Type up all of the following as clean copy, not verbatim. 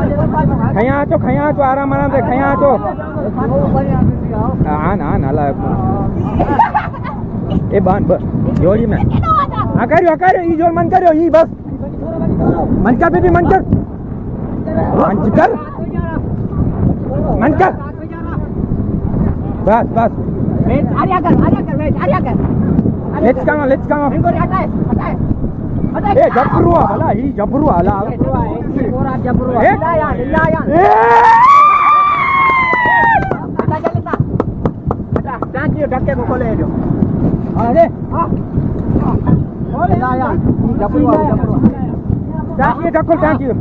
खया चो आराम से खया चो हाँ ना नाला ए बान बस जोड़ी में करो ये जोड़ मन करो ये बस मन कर बेटी मन कर बस लेट्स कम ए जबरू भला ही जबरू हला धक्के को खोले जो अरे जबरू थैंक यू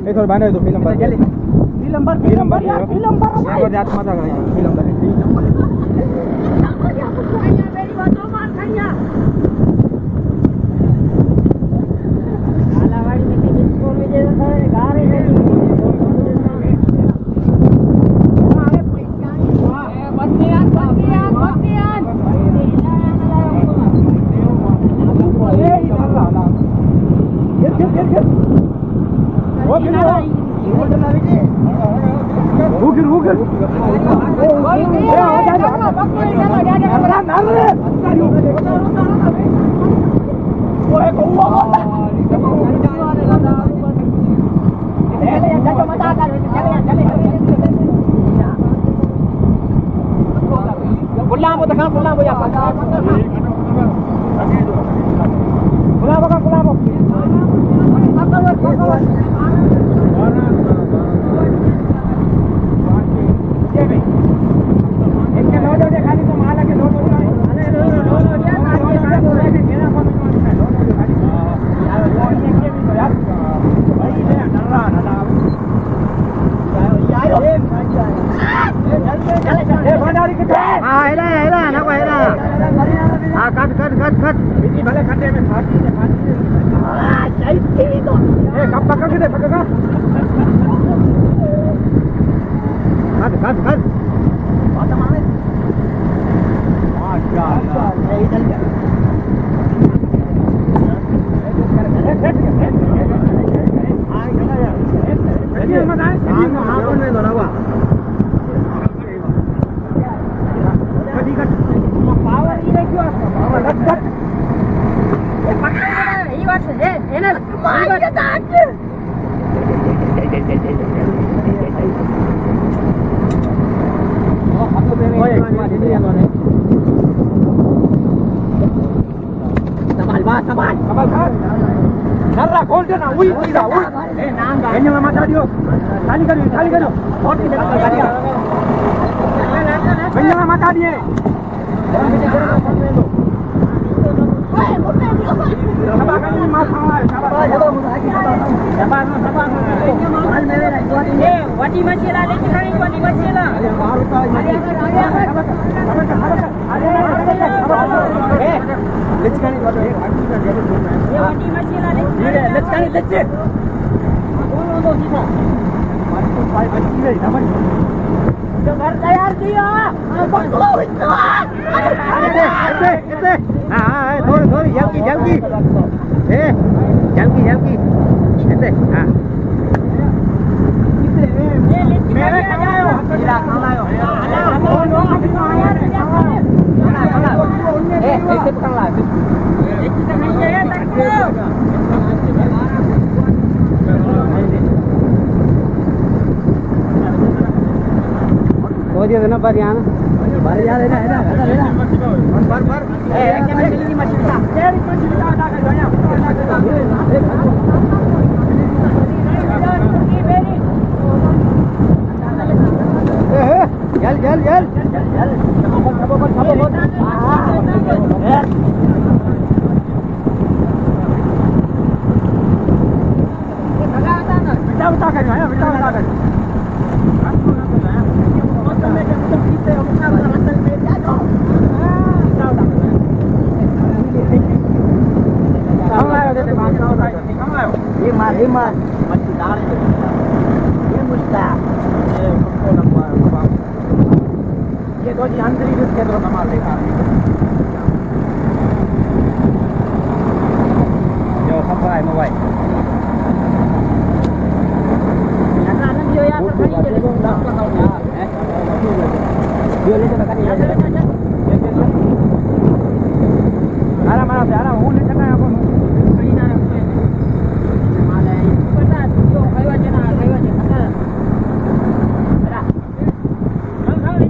ये थोड़ा बने दो फिल्म ले चला कर आराम आराम से आराम હું નહીં ચકાય આપો ઘણી ના રાખે માલે પતા જો કઈવા છે ના કઈવા છે ખતર બરા રાવ રાવ લે